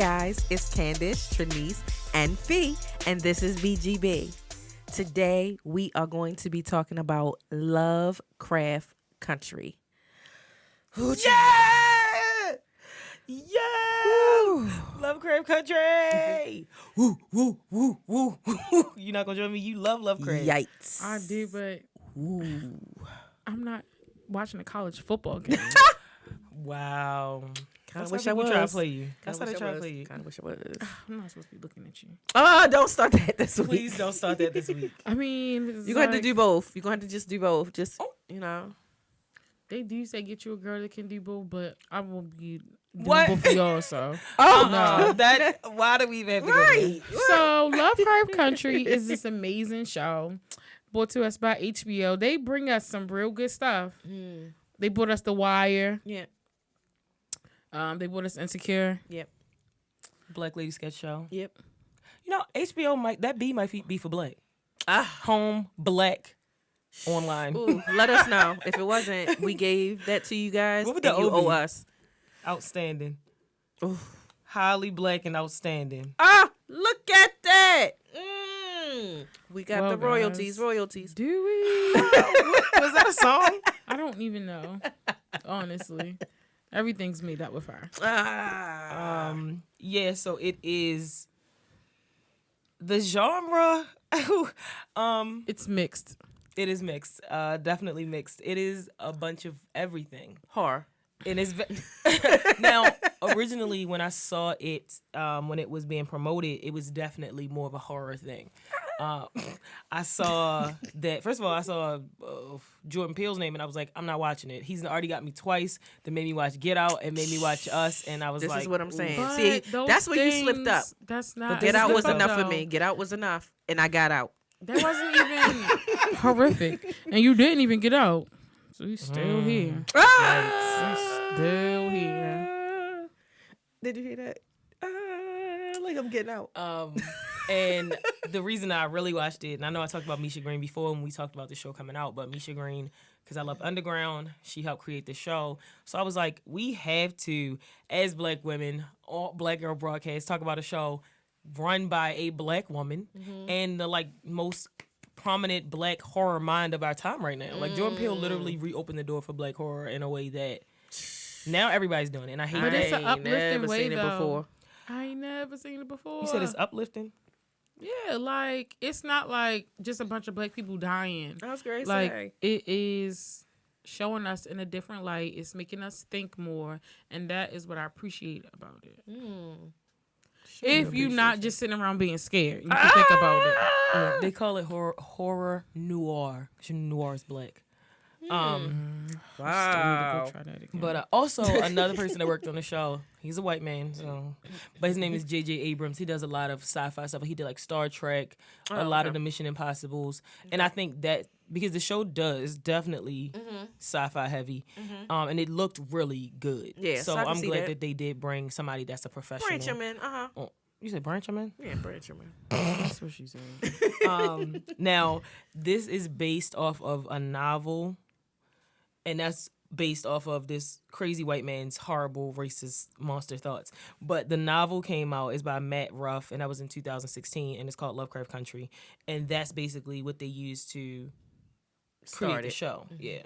guys, it's Candace, Jurnee, and Fee, and this is BGB. Today, we are going to be talking about Lovecraft Country. Yeah! Yeah! Lovecraft Country! Woo, woo, woo, woo, woo. You're not going to join me? You love Lovecraft. Yikes. I do, but I'm not watching a college football game. Wow. Kind of That's wish how I people try to was. play you. That's how they try to play you. Kind of wish I was. I'm not supposed to be looking at you. Oh, don't start that this week. Please don't start that this week. I mean, You're going to have to do both. You're going to have to just do both. Just, They do say get you a girl that can do both, but I won't be doing What? both of y'all, so. No. Why do we even have to go there? So, Lovecraft Country is this amazing show brought to us by HBO. They bring us some real good stuff. They brought us The Wire. Yeah. They brought us Insecure. Yep. Black Lady Sketch Show. Yep. You know, HBO might be for black. Ah. Home, black, online. Ooh, let us know. If it wasn't, we gave that to you guys, What would and the you OB? owe us. Outstanding. Ooh. Highly black and outstanding. Ah, look at that. We got Well, the royalties. guys. Royalties. Do we? Was that a song? I don't even know. Honestly. Everything's made up with her. Yeah, so it is the genre. It's mixed. It is mixed. Definitely mixed. It is a bunch of everything. Horror. And it's now originally when I saw it, when it was being promoted, it was definitely more of a horror thing. I saw that. First of all, I saw Jordan Peele's name, and I was like, I'm not watching it. He's already got me twice. That made me watch Get Out and made me watch Us, and I was This like, is what I'm saying. But See, those that's where you slipped up. things, That's not. Get Out was slip up, enough for though. me. Get Out was enough, and I got out. That wasn't even horrific, and you didn't even get out. So he's still here. He's still here. Did you hear that? Like I'm getting out. And the reason I really watched it, and I know I talked about Misha Green before when we talked about the show coming out, but Misha Green, because I love Underground, she helped create the show. So I was like, we have to, as black women, all Black Girl Broadcast, talk about a show run by a black woman and the most prominent black horror mind of our time right now. Like Jordan Peele literally reopened the door for black horror in a way that now everybody's doing it. And I hate But that. it's an uplifting way, seen it though. before. I ain't never seen it before. You said it's uplifting? Yeah, like it's not like just a bunch of black people dying. That was great. Like it is showing us in a different light. It's making us think more, and that is what I appreciate about it. If you're not just sitting around being scared, you can think about it. Yeah, they call it horror noire. 'Cause noir is black. Wow. Go try that again. But also another person that worked on the show, he's a white man, but his name is J.J. Abrams. He does a lot of sci-fi stuff. He did like Star Trek, a lot of the Mission Impossibles, and I think that because the show does definitely sci-fi heavy, and it looked really good. Yeah, so so I can I'm see glad that. that they did bring somebody that's a professional. Brancherman. Oh, you said Brancherman? Yeah, Brancherman. That's what she said. Now, this is based off of a novel, and that's based off of this crazy white man's horrible racist monster thoughts. But the novel came out, is by Matt Ruff, and that was in 2016, and it's called Lovecraft Country. And that's basically what they used to create the show. Yeah.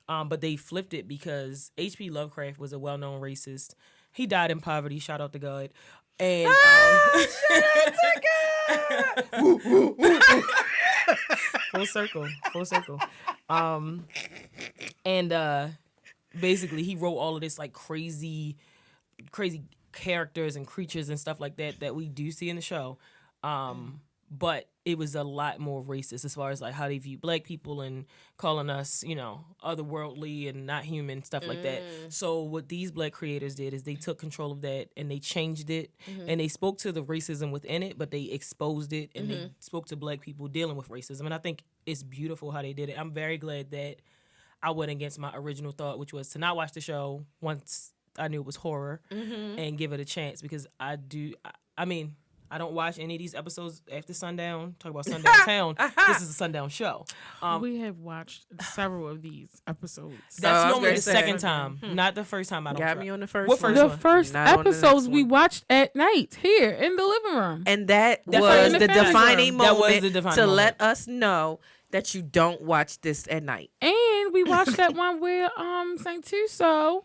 But they flipped it because H.P. Lovecraft was a well-known racist. He died in poverty, shout out to God. And full circle. And basically he wrote all of this like crazy characters and creatures and stuff like that we do see in the show. But it was a lot more racist as far as like how they view black people and calling us, otherworldly and not human, stuff like that. So what these black creators did is they took control of that and they changed it and they spoke to the racism within it, but they exposed it and they spoke to black people dealing with racism. And I think it's beautiful how they did it. I'm very glad that I went against my original thought, which was to not watch the show once I knew it was horror and give it a chance, because I I don't watch any of these episodes after sundown. Talk about sundown town. This is a sundown show. We have watched several of these episodes. That's I was normally gonna the say. second time, not the first time. I don't Got try. me on the first What one. first The one? first Not on the next episodes we one. watched at night here in the living room. And that That's was right, in the the family defining room. That was moment the defining to moment. let us know that you don't watch this at night. And we watched that one where Saint Tuso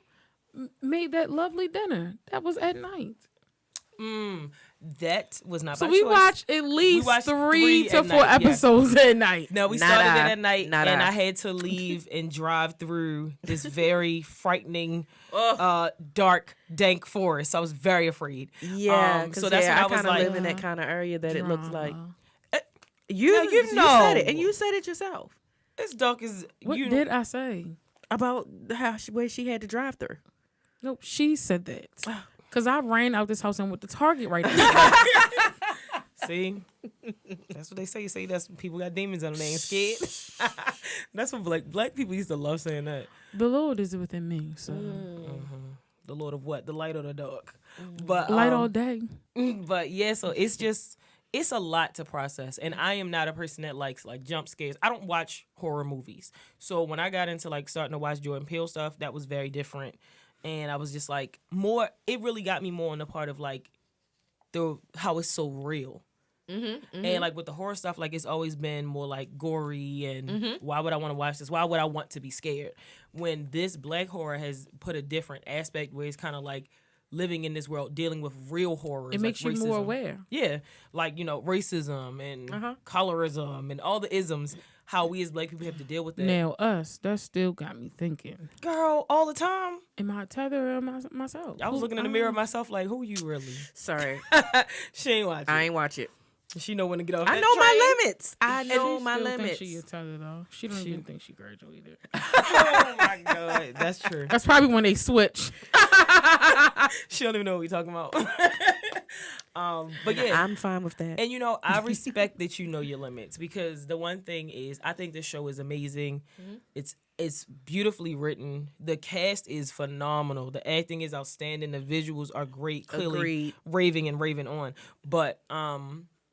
made that lovely dinner. That was at night. That was not So by we choice. watched at least watched 3 to at 4 night, yeah. episodes at night. No, we Not started I. it at night, Not and I. I had to leave and drive through this very frightening, dark, dank forest. I was very afraid. Yeah, so that's I when I was kind of like, live in that kind of area that it looks like. Drama. You know. said it, and you said it yourself as dark as What you. did I say? about where she had to drive through. Nope, she said that. Because I ran out this house and went to Target right now. See, that's what they say. Say that's people got demons on them. They ain't scared. That's what black people used to love saying that. The Lord is within me, so The Lord of what? The light or the dark? But light all day. But yeah, so it's a lot to process, and I am not a person that likes like jump scares. I don't watch horror movies, so when I got into like starting to watch Jordan Peele stuff, that was very different, and I was just like more. It really got me more on the part of like how it's so real. And like with the horror stuff, like it's always been more like gory and why would I want to watch this? Why would I want to be scared? When this black horror has put a different aspect where it's kind of like living in this world, dealing with real horrors. It makes like you racism. more aware. Yeah, like, racism and colorism and all the isms, how we as black people have to deal with that. Now, that still got me thinking. Girl, all the time. Am I tethered or myself? I was looking in the mirror of myself like, who you really? Sorry, She ain't watching. I ain't watch it. She know when to get off I that know train. my limits. I She know my still limits. Think she is tethered though. She don't even think she graduated. Oh my God, that's true. That's probably when they switch. She don't even know what we talking about. But yeah, I'm fine with that. and I respect that you know your limits, because the one thing is I think the show is amazing. It's beautifully written. The cast is phenomenal. The acting is outstanding. The visuals are great. Clearly Agreed. raving on. But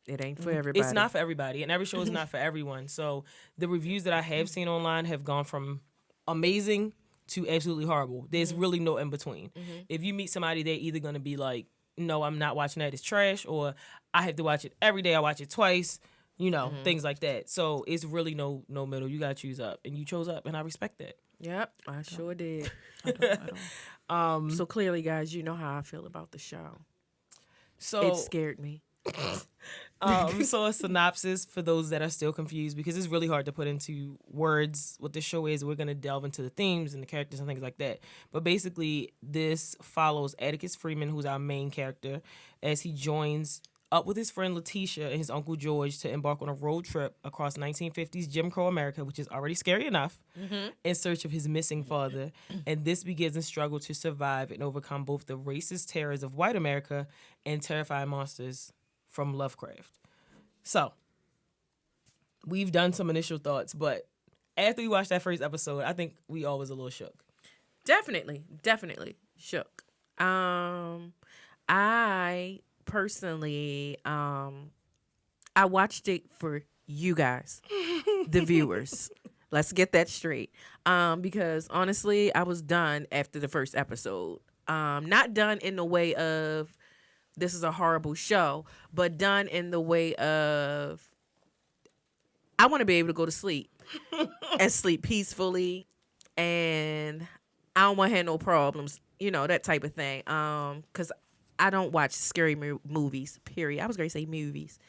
It ain't for everybody. it's not for everybody, and every show is not for everyone. So the reviews that I have seen online have gone from amazing to absolutely horrible. There's really no in between. If you meet somebody, they're either going to be like, no, I'm not watching that, it's trash, or I have to watch it every day, I watch it twice, things like that. So it's really no middle. You got to choose up, and you chose up, and I respect that. Yep, I sure did. I don't. So clearly, guys, you know how I feel about the show. So It scared me. So a synopsis for those that are still confused, because it's really hard to put into words what the show is. We're going to delve into the themes and the characters and things like that. But basically, this follows Atticus Freeman, who's our main character, as he joins up with his friend Letitia and his uncle George to embark on a road trip across 1950s Jim Crow America, which is already scary enough, in search of his missing father. And this begins a struggle to survive and overcome both the racist terrors of white America and terrifying monsters from Lovecraft. So, we've done some initial thoughts, but after we watched that first episode, I think we all was a little shook. Definitely shook. I personally, I watched it for you guys, the viewers. Let's get that straight. Because honestly, I was done after the first episode. Not done in the way of this is a horrible show, but done in the way of I want to be able to go to sleep and sleep peacefully, and I don't want to have no problems, that type of thing. Because I don't watch scary movies, period. I was going to say movies.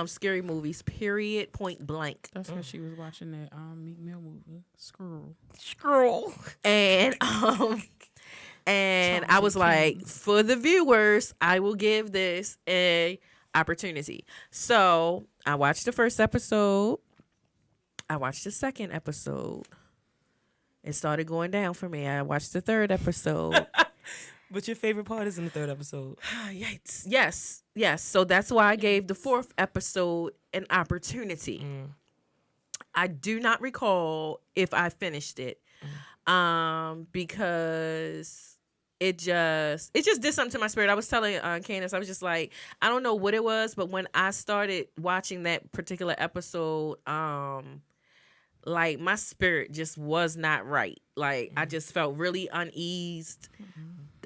Scary movies, period, point blank. That's why she was watching that Meek Mill movie, Scroll. And I was like, for the viewers, I will give this a opportunity. So I watched the first episode. I watched the second episode. It started going down for me. I watched the third episode. But your favorite part is in the third episode. Yikes. Yes. So that's why I gave the fourth episode an opportunity. I do not recall if I finished it. Because it just did something to my spirit. I was telling Candace, I was just like, I don't know what it was, but when I started watching that particular episode, like my spirit just was not right. Like I just felt really uneased,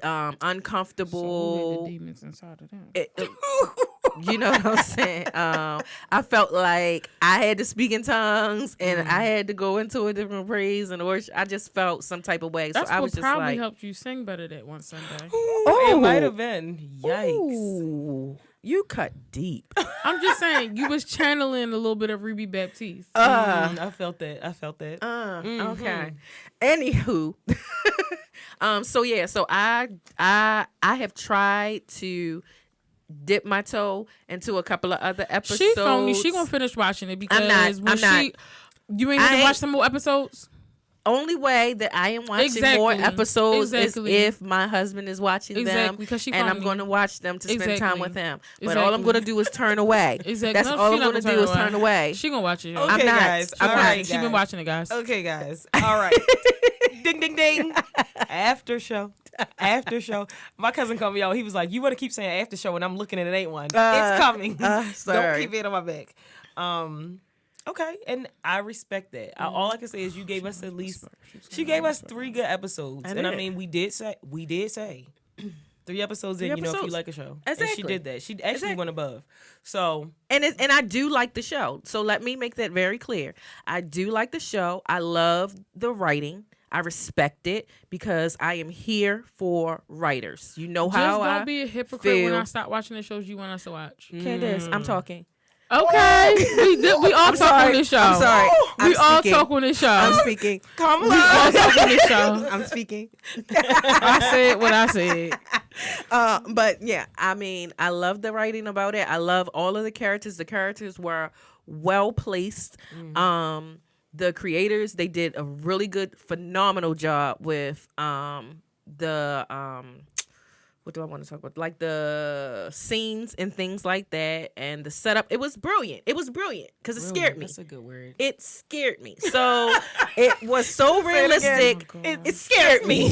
uncomfortable. So the demons inside of them. You know what I'm saying? I felt like I had to speak in tongues and I had to go into a different praise and worship. I just felt some type of way. That's so I was what just probably like, helped you sing better that one Sunday. It might have been. Yikes. Ooh, you cut deep. I'm just saying, you was channeling a little bit of Ruby Baptiste. I felt that. Okay. Anywho, so I have tried to dip my toe into a couple of other episodes. She phony. She gonna finish watching it because I'm not. You ain't gonna watch some more episodes. Only way that I am watching more episodes is if my husband is watching them, because she and I'm phony. going to watch them to spend time with him. But Exactly. all I'm going to do is turn away. Exactly. That's all I'm going to do is turn away. She gonna watch it. Okay, I'm not. guys. I'm All not. right, She been watching it, guys. Okay, guys. All right. Ding, ding, ding. After show. My cousin called me out. He was like, "You want to keep saying after show?" And I'm looking and it ain't one. It's coming. Don't Sorry. keep it on my back. Okay, and I respect that. All I can say is you gave us she gave us 3 good episodes, and I mean we did say 3 episodes in. You know, if you like a show, exactly. And she did that. She actually went above. So and I do like the show. So let me make that very clear. I do like the show. I love the writing. I respect it because I am here for writers. You know how Just I don't be a hypocrite when feel. I stop watching the shows you want us to watch. Candace, I'm talking. Okay, we all talk on this show. I'm sorry. We all talk on this show. I'm speaking. Kamala. We all talk on this show. I'm speaking. I said what I said. But yeah, I mean, I love the writing about it. I love all of the characters. The characters were well placed. The creators, they did a really good, phenomenal job with what do I want to talk about? Like the scenes and things like that, and the setup. It was brilliant. It was brilliant because it scared me. That's a good word. It scared me. So it was so realistic. It scared me.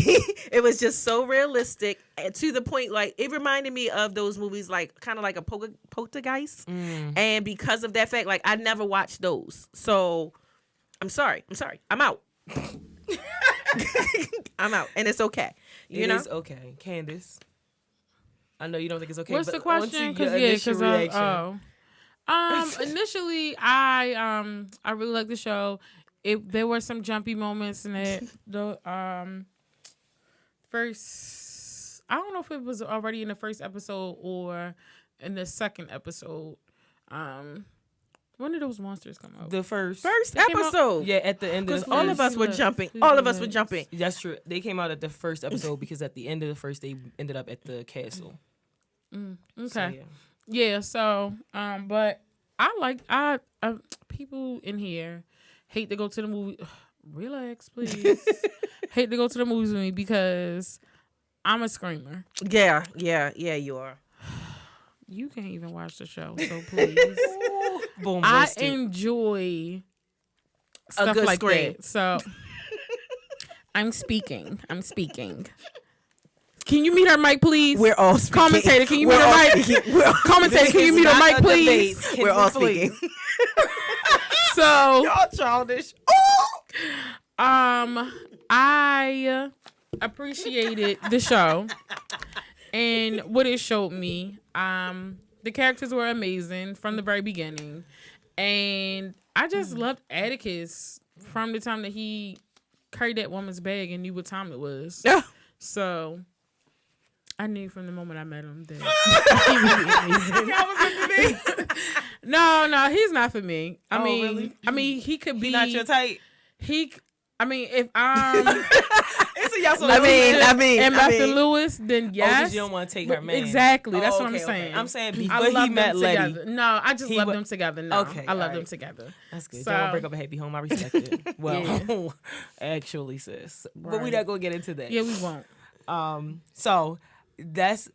It was just so realistic to the point, like it reminded me of those movies, like kind of like a poltergeist. And because of that fact, like I never watched those. So I'm sorry. I'm out. I'm out, and it's okay. You know, it's okay, Candace. I know you don't think it's okay. What's but the question? Initially, I really like the show. There were some jumpy moments in it. The first, I don't know if it was already in the first episode or in the second episode. When did those monsters come out? The first episode. Yeah, at the end of the first. All of us were jumping. All of us were jumping. That's true. They came out at the first episode because at the end of the first, they ended up at the castle. Okay. So, yeah. So, but I people in here hate to go to the movie. Relax, please. Hate to go to the movies with me because I'm a screamer. Yeah, you are. You can't even watch the show, so please. Boom. I enjoy stuff good like scream. that. So I'm speaking. Can you mute her mic, please? We're all speaking. Commentator, can you mute her mic? Commentator, can you mute her mic, please? We're all speaking. So y'all childish. I appreciated the show and what it showed me. The characters were amazing from the very beginning, and I just loved Atticus from the time that he carried that woman's bag and knew what time it was. Yeah. So I knew from the moment I met him that he was amazing. No, he's not for me. Really? I mean, he could be not your type. If It's a yes or I no. mean, Matthew Lewis, then yes. Because you don't want to take her man. Exactly. That's what I'm okay. saying. I'm saying I before he love met them Letty. together. No, I just love them together. No, Okay, I love all them right. together. That's good. So- Don't break up a happy home. I respect it. Well, actually, sis. But we not going to get into that. Yeah, we won't. So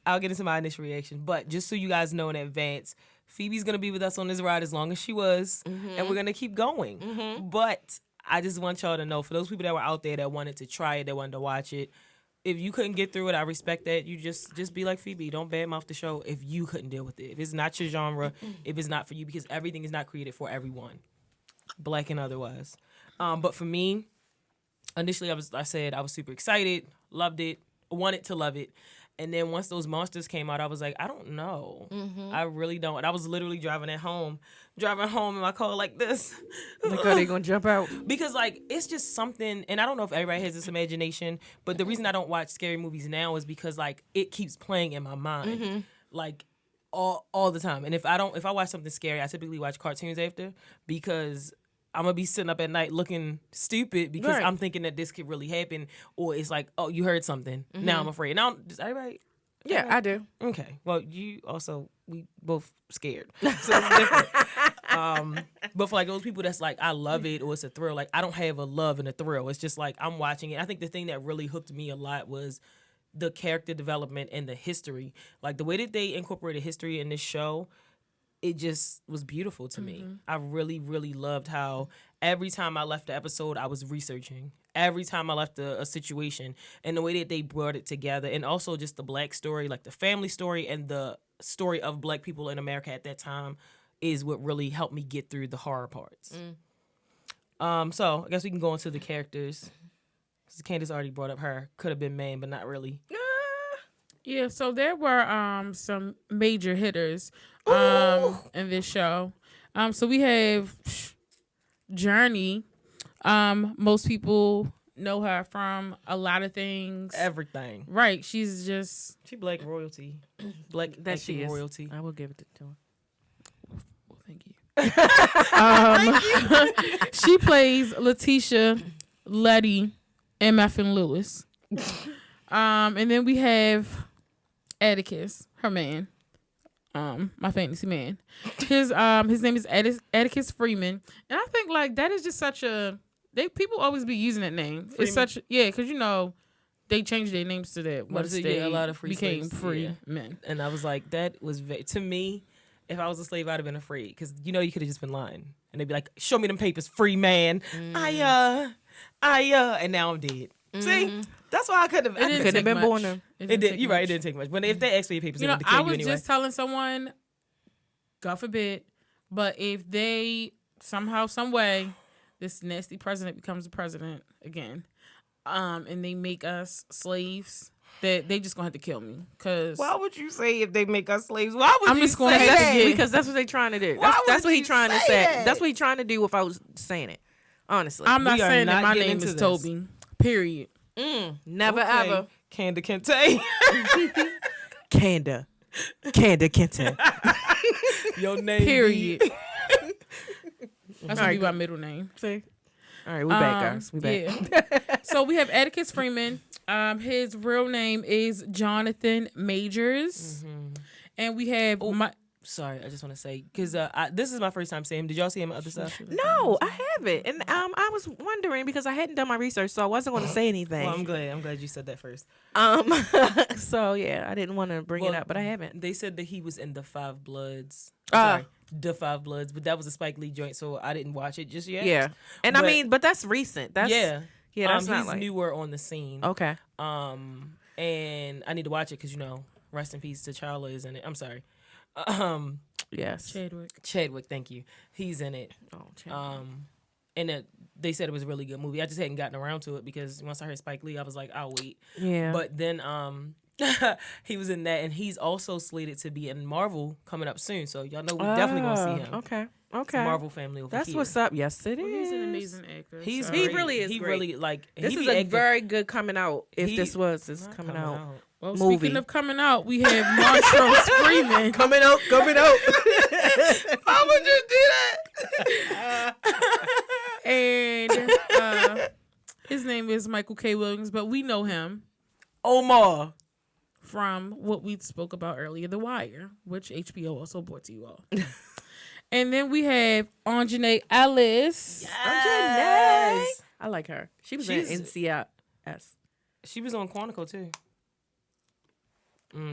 I'll get into my initial reaction. But just so you guys know in advance, Phoebe's going to be with us on this ride as long as she was. And we're going to keep going. But I just want y'all to know, for those people that were out there that wanted to try it, that wanted to watch it, if you couldn't get through it, I respect that. You just be like Phoebe. Don't badmouth the show if you couldn't deal with it. If it's not your genre, if it's not for you, because everything is not created for everyone, black and otherwise. But for me, initially, I said I was super excited, loved it, wanted to love it. And then once those monsters came out, I was like, I don't know. I really don't. And I was literally driving home in my car like this. Like, are they going to jump out? Because, like, it's just something, and I don't know if everybody has this imagination, but the reason I don't watch scary movies now is because, like, it keeps playing in my mind, like, all the time. And if I watch something scary, I typically watch cartoons after, because I'm going to be sitting up at night looking stupid because I'm thinking that this could really happen, or it's like, oh, you heard something. Now I'm afraid. Now, does everybody? Yeah, I do. Okay. Well, we both scared. So it's different. But for like those people that's like, I love it, or it's a thrill, like I don't have a love and a thrill. It's just like I'm watching it. I think the thing that really hooked me a lot was the character development and the history. Like the way that they incorporated history in this show, it just was beautiful to me. I really, really loved how every time I left the episode, I was researching. Every time I left a situation, and the way that they brought it together, and also just the black story, like the family story and the story of black people in America at that time, is what really helped me get through the horror parts. So I guess we can go into the characters. Candace already brought up her. Could have been man, but not really. Yeah, so there were some major hitters in this show. So we have Jurnee. Most people know her from a lot of things. Everything. Right. She black royalty. Black That she is. royalty. I will give it to her. Well, thank you. She plays Letitia, Letty, MF and Lewis. And then we have Atticus, her man. My fantasy man. His name is Atticus Freeman. And I think like that is just such a people always be using that name. Freeman. It's such because they changed their names to that once they a lot of free became slaves. free men. And I was like, that was to me, if I was a slave, I'd have been afraid, because you could have just been lying, and they'd be like, show me them papers, free man. And now I'm dead. See, that's why I couldn't have been born them. It did. You're right. It didn't take much. But if they asked for your papers, they wanted to kill I you was anyway. just telling someone, God forbid, but if they somehow, some way, this nasty president becomes the president again, and they make us slaves, that they just gonna have to kill me. Cause why would you say if they make us slaves? Why would I'm you just gonna say have to that? get- Because that's what they trying to do. Why That's would what he you trying to say say. that? That's what he trying to do if I was saying it. Honestly. I'm not We are saying that not my getting name into is this. Toby. Period. Never Okay. ever. Kanda Kente. Kanda Kente. Your name. Period. That's gonna Alright, be my middle name. See? All right, we back, guys. We back. Yeah. So we have Atticus Freeman. His real name is Jonathan Majors, and we have Sorry, I just want to say, because this is my first time seeing him. Did y'all see him at other stuff? No, I haven't. And I was wondering because I hadn't done my research, so I wasn't going to say anything. Well, I'm glad you said that first. So yeah, I didn't want to bring it up, but I haven't. They said that he was in The Five Bloods. Ah. Sorry, The Five Bloods, but that was a Spike Lee joint, so I didn't watch it just yet. Yeah. And But- I mean, but that's recent. That's Yeah, that's not he's like newer on the scene. okay. And I need to watch it because rest in peace to T'Challa is in it. I'm sorry. Yes. Chadwick. Thank you. He's in it. Oh, Chadwick. And they said it was a really good movie. I just hadn't gotten around to it because once I heard Spike Lee, I was like, I'll wait. Yeah. But then he was in that, and he's also slated to be in Marvel coming up soon. So y'all know we're definitely gonna see him. Okay. It's the Marvel family over That's here. what's up. Yes, it is. Well, he's an amazing actor. He's so. He great. really is He great. really like. This he is be a acting- very good coming out. If He- this was this not coming out. Well, movie. speaking of coming out, we have Montrose Freeman. Coming out. How would you do that? And his name is Michael K. Williams, but we know him Omar. from what we spoke about earlier, The Wire, which HBO also brought to you all. And then we have Aunjunae Ellis. Yes. I like her. She was in She's- NCIS. She was on Quantico too.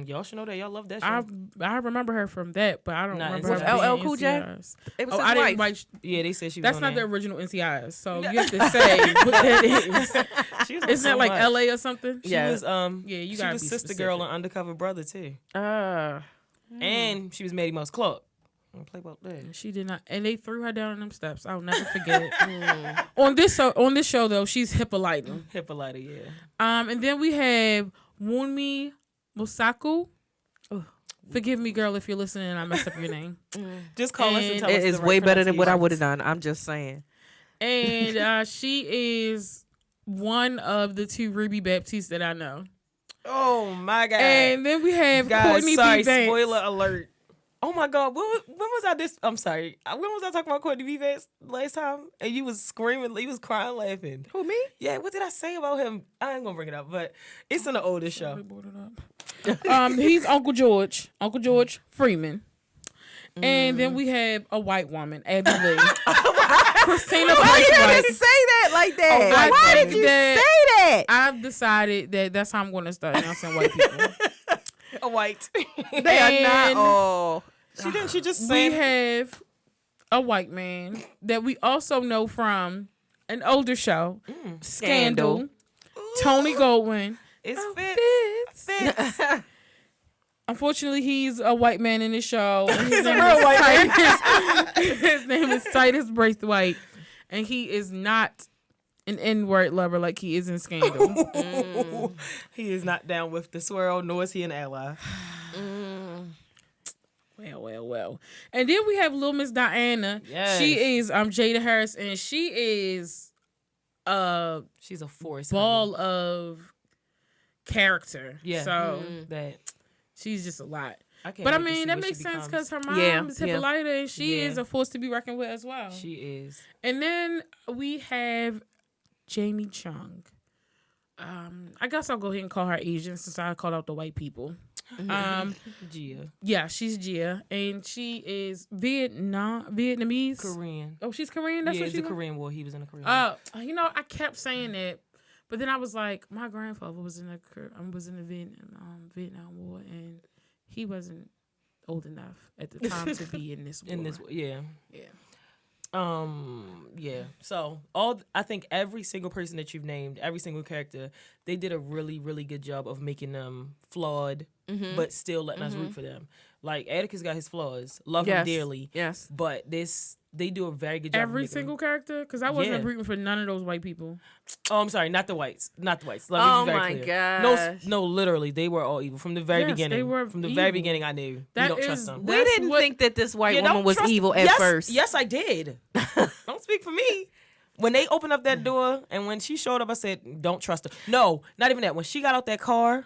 Y'all should know that. Y'all love that I show. I remember her from that, but I don't Nah, remember with her being LL Cool J? NCIS. It was Oh, his I wife. didn't write. Yeah, they said she was That's on not the there. original NCIS, so you have to say what that is. She was on Isn't so that like much. LA or something? She Yeah. was Yeah, you she gotta was be sister specific. girl and undercover brother too, Hmm. and she was Maddie Mouse Clark. Don't play about that. She did not, and they threw her down on them steps. I'll never forget it. On this show though, she's Hippolyta. Hippolyta, yeah. And then we have Wunmi Mosaku. Forgive me, girl, if you're listening and I messed up your name. Just call us and And tell us It is the right way better than what I would pronunciation. have done. I'm just saying. And she is one of the two Ruby Baptistes that I know. Oh my god! And then we have Guys, Courtney sorry, B. Vance. spoiler alert. Oh my god, when was I this? I'm sorry. When was I talking about Courtney B. Vance last time? And you was screaming, you was crying, laughing. Who, me? Yeah, what did I say about him? I ain't gonna bring it up, but it's in the older show. He's Uncle George Freeman. And then we have a white woman, Abby Lee. Christina Why you Braithwaite. didn't say that like that? Oh, Why right. did you That- say that? I've decided that that's how I'm going to start announcing white people. A white. They are not And all. She didn't. She just We said. have a white man that we also know from an older show, Scandal. Tony Goldwyn. It's Fitz. Unfortunately, he's a white man in the show. And his name real is white Titus. His name is Titus Braithwaite, and he is not an N-word lover like he is in Scandal. He is not down with the swirl, nor is he an ally. Well. And then we have Little Miss Diana. Yes. She is Jada Harris, and she is a She's a force. ball of character. Yeah. So That she's just a lot. I can't. But I wait to see mean, that what she makes sense becomes. because her mom Yeah, is yeah. Hippolyta, and she Yeah. is a force to be reckoned with as well. She is. And then we have Jamie Chung. I guess I'll go ahead and call her Asian since I called out the white people. Gia. Yeah, she's Gia, and she is Vietnamese. Korean. Oh, she's Korean. That's yeah, what it's she a was? Korean war. He was in a Korean. I kept saying that, but then I was like, my grandfather was in the Vietnam War, and he wasn't old enough at the time to be in this war. Yeah. Yeah. Yeah. So I think every single person that you've named, every single character, they did a really, really good job of making them flawed, but still letting us root for them. Like Atticus got his flaws, love him dearly. Yes. But they do a very good job. of Every making single them. character, because I wasn't Yeah. rooting for none of those white people. Oh, I'm sorry, not the whites. Let me Oh be very my clear. gosh. No, literally, they were all evil from the very Yes, beginning. they were from the very evil. beginning. I knew That you don't is- trust them. We That's didn't what- think that this white Yeah, woman don't was trust- evil at yes, first. Yes, I did. Don't speak for me. When they opened up that door and when she showed up, I said, "Don't trust her." No, not even that. When she got out that car,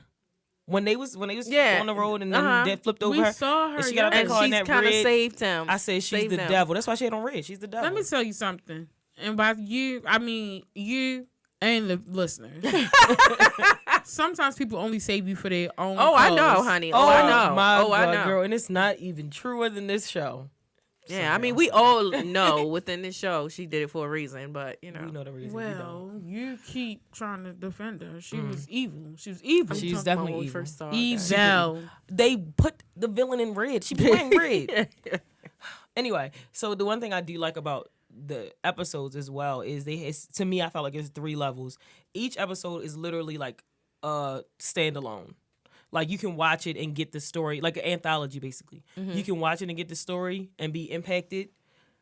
when they was Yeah. on the road and then that flipped over We her, saw her, and she got out that And car in she's that kind of red. saved him. I said she's Saved the him. devil. That's why she had on red. She's the devil. Let me tell you something. And by you, I mean you and the listeners. Sometimes people only save you for their own Oh, I know, cause. honey. Oh, I know. My Oh, I God, know. girl, and it's not even truer than this show. Yeah, I mean, we all know within this show she did it for a reason, but you know. We know the reason. we don't. Well, you keep trying to defend her. She was evil. She was evil. She's Talking about definitely when we evil. first saw her. evil. They put the villain in red. She wearing red. Anyway, so the one thing I do like about the episodes as well is to me, I felt like it's 3 levels. Each episode is literally like a standalone. Like you can watch it and get the story, like an anthology basically. You can watch it and get the story and be impacted,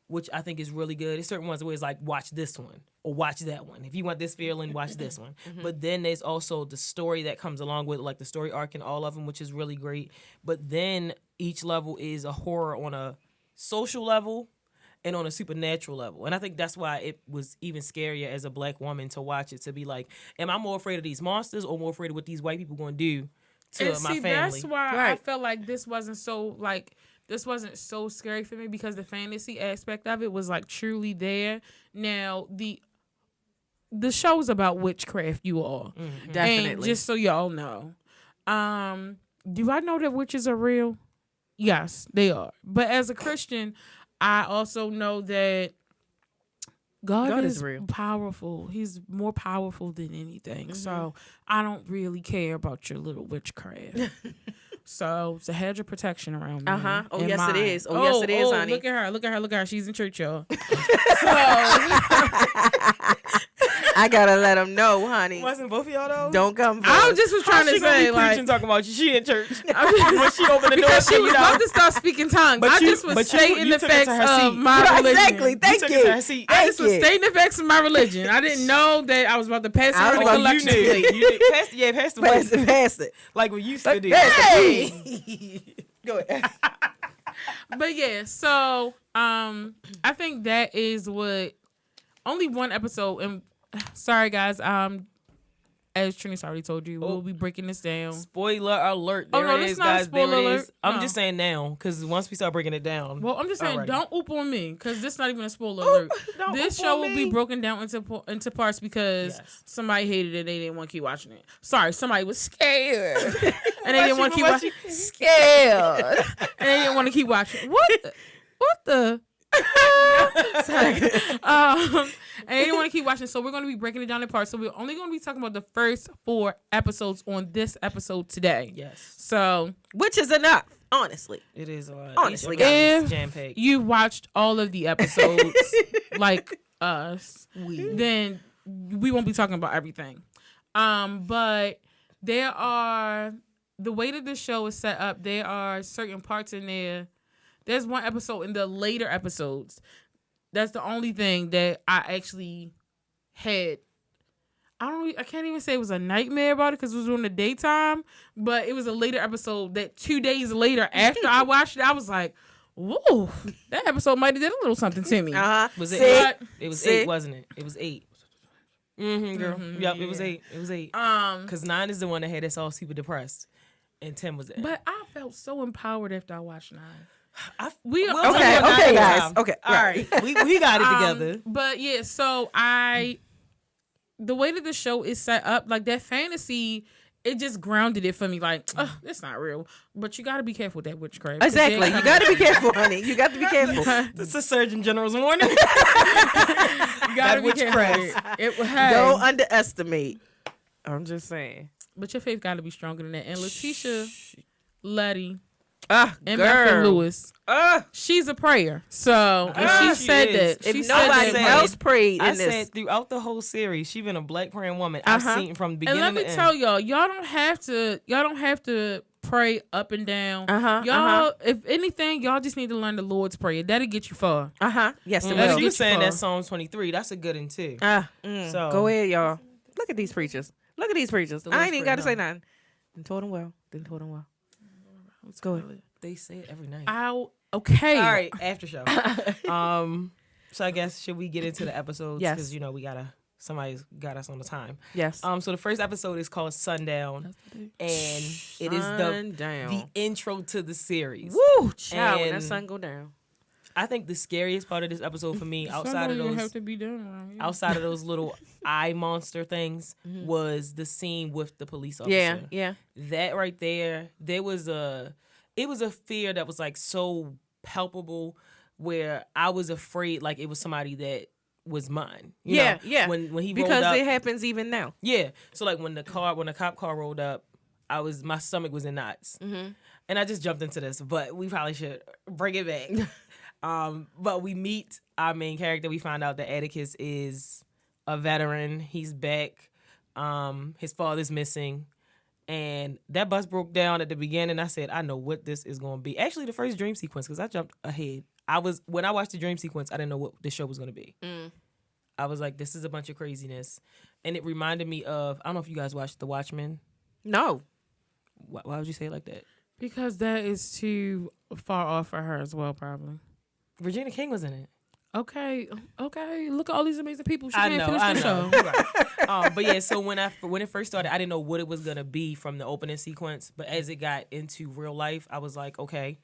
which I think is really good. There's certain ones where it's like, watch this one or watch that one. If you want this feeling, watch this one. But then there's also the story that comes along with it, like the story arc in all of them, which is really great. But then each level is a horror on a social level and on a supernatural level. And I think that's why it was even scarier as a black woman to watch it, to be like, am I more afraid of these monsters or more afraid of what these white people going to do to And my see, family? that's why I Right. felt like this wasn't so scary for me, because the fantasy aspect of it was like truly there. Now the show's about witchcraft, you all. And Definitely. just so y'all know, do I know that witches are real? Yes, they are. But as a Christian, I also know that God is is real. powerful. He's more powerful than anything. So I don't really care about your little witchcraft. So it's a hedge of protection around me. Oh, and yes, mine. it is. Oh, yes, it is, honey. Look at her. Look at her. Look at her. She's in church, y'all. I gotta let them know, honey. Wasn't both of y'all though? Don't come for I us. just was trying to say, like, preaching, talking about she in church. When she opened the door, because she you was know. about to start speaking tongues. I just was stating the took it to facts her of seat. my Right, religion. exactly. Thank took you. it to her seat. I just was you. stating the facts of my religion. I didn't know that I was about to pass I it was on about the to- collection You plate. did. You did. Pass the Pass plate. it, pass it. Like we used to do. Hey. Go ahead. But yeah, so I think that is what only one episode. And sorry guys, as Trini's already told you, we'll be breaking this down. Spoiler alert. Oh, There no, it this is, not a guys. There spoiler it alert. is. I'm No. just saying now, because once we start breaking it down. Well, I'm just saying, Alrighty. don't oop on me, because this is not even a spoiler alert. don't This oop show on will be me. broken down into parts because Yes. somebody hated it. They didn't want to keep watching it. Sorry, somebody was scared, and they didn't want to keep watching. Scared, and they didn't want to keep watching. What the? And they didn't want to keep watching, so we're going to be breaking it down in parts. So we're only going to be talking about the first 4 episodes on this episode today. Yes. So Which is enough, honestly. It is a lot. Honestly, Each episode if is jam-packed. you watched all of the episodes like us, then we won't be talking about everything. But there are, the way that this show is set up, there are certain parts in there. There's one episode in the later episodes. That's the only thing that I actually had. I can't even say it was a nightmare about it because it was during the daytime, but it was a later episode that 2 days later after I watched it, I was like, whoa, that episode might have did a little something to me. Was it See? 8? It was See? 8, wasn't it? It was 8. Girl. Yep, it was 8. It was 8. Because 9 is the one that had us all super depressed. And 10 was it. But I felt so empowered after I watched 9. We'll Okay, talk about okay, that guys. time. Okay, All right. We got it together. But yeah, so the way that the show is set up, like that fantasy, it just grounded it for me. Like, it's not real. But you got to be careful with that witchcraft. 'cause Exactly. they're You got to be careful, honey. You got to be careful. This is Surgeon General's warning. You got to be witchcraft. careful. Don't underestimate. I'm just saying. But your faith got to be stronger than that. And Letitia, Letty, Ah, and Beth girl. Lewis, she's a prayer. So and she she said is. that. If She said nobody that. else prayed I in this, said throughout the whole series, she been a black praying woman. I've seen from the beginning And let me to tell end. y'all don't have to pray up and down. Y'all, uh-huh. if anything, y'all just need to learn the Lord's Prayer. That'll get you far. yes, it That'll will. She get was you saying far. that Psalms 23. That's a good one too. So Go ahead, y'all. Look at these preachers. Look at these preachers. I ain't even got to say Prayer, nothing. Didn't told them well. Didn't told them well. Let's go ahead. They say it every night. Okay. All right, after show. So I guess should we get into the episodes? Yes. Because somebody's got us on the time. Yes. So the first episode is called Sundown, and it is the Sundown. intro to the series. Woo, child, when that And sun go down. I think the scariest part of this episode for me, outside of Something those have to be done around here. outside of those little eye monster things, was the scene with the police officer. Yeah, yeah. That right there, it was a fear that was like so palpable, where I was afraid like it was somebody that was mine. You know? Yeah. When he rolled Because up, it happens even now. yeah. So like when the cop car rolled up, my stomach was in knots, and I just jumped into this. But we probably should bring it back. But we meet our main character. We find out that Atticus is a veteran. He's back. His father's missing. And that bus broke down at the beginning. I said, I know what this is going to be. Actually, the first dream sequence, because I jumped ahead. When I watched the dream sequence, I didn't know what the show was going to be. I was like, this is a bunch of craziness. And it reminded me of, I don't know if you guys watched The Watchmen. No. Why would you say it like that? Because that is too far off for her as well, probably. Regina King was in it. Okay. Look at all these amazing people. She I can't know. finish the show. Right. But yeah, so when it first started, I didn't know what it was gonna be from the opening sequence. But as it got into real life, I was like, okay,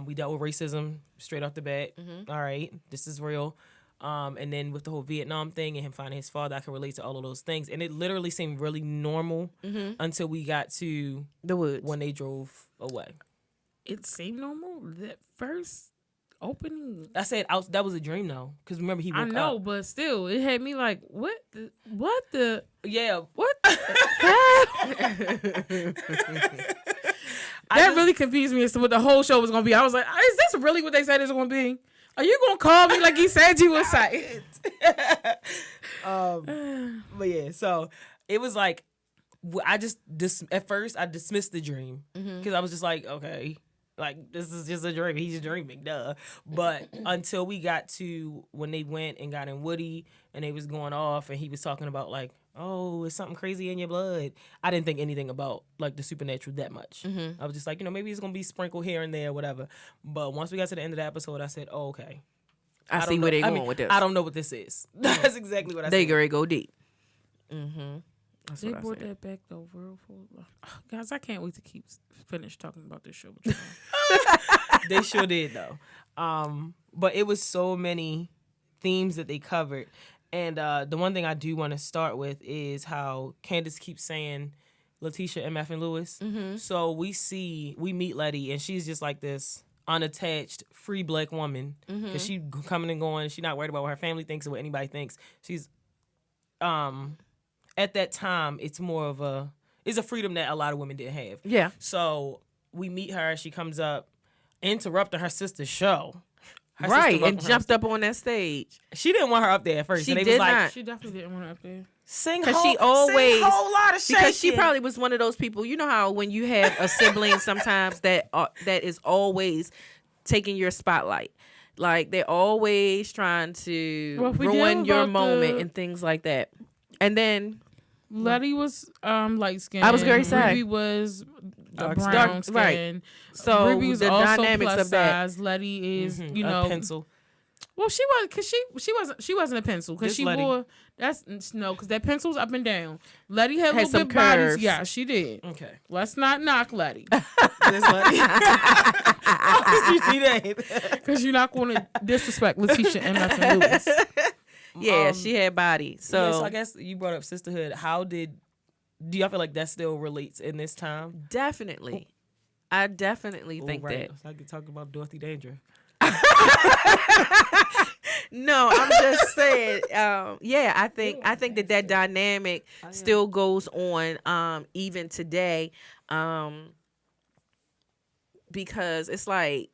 we dealt with racism straight off the bat. All right, this is real. And then with the whole Vietnam thing and him finding his father, I can relate to all of those things. And it literally seemed really normal until we got to The woods. when they drove away. It seemed normal. That first opening. I said that was a dream though, because remember he woke I know, up. but still, it had me like, what the, Yeah. what? That really confused me as to what the whole show was gonna be. I was like, is this really what they said it's gonna be? Are you gonna call me like you said you would say? But yeah, so it was like at first I dismissed the dream because I was just like, okay, like this is just a dream. He's dreaming, duh. But until we got to when they went and got in Woody and they was going off and he was talking about like, oh, it's something crazy in your blood. I didn't think anything about like the supernatural that much. I was just like, maybe it's gonna be sprinkled here and there, whatever. But once we got to the end of the episode, I said, oh, okay. I see where they're going with this. I don't know what this is. That's exactly what I said. They gonna go deep. That's They what I brought said. that back though, real full. Guys, I can't wait to finish talking about this show with y'all. They sure did though. But it was so many themes that they covered. And the one thing I do want to start with is how Candace keeps saying Letitia, MF, and Lewis. So we meet Letty, and she's just like this unattached, free black woman. Because she coming and going. She's not worried about what her family thinks or what anybody thinks. She's, at that time, it's a freedom that a lot of women didn't have. Yeah. So we meet her. She comes up, interrupting her sister's show. Right, and jumped up on that stage. She didn't want her up there at first. She and they did was like, not. She definitely didn't want her up there. Sing Because whole she always, whole lot of shaking. because she probably was one of those people. You know how when you have a sibling sometimes that is always taking your spotlight. Like they're always trying to ruin your moment and things like that. And then Letty was light skinned. I was very sad. Ruby was brown dark, skin. right. So Ruby was the also dynamics plus of that. size. Letty is, a you know, pencil. Well, she was because she wasn't a pencil because This she Letty. wore because that pencil's up and down. Letty had little some bit bodies. curves. Yeah, she did. Okay. Let's not knock Letty This Letty. You see that? because you're not going to disrespect Letitia, MF, and Lewis. Yeah, she had body. So I guess you brought up sisterhood. Do y'all feel like that still relates in this time? definitely, I definitely think that. So I could talk about Dorothy Danger. No, I'm just saying. Yeah, I think that dynamic still goes on even today, because it's like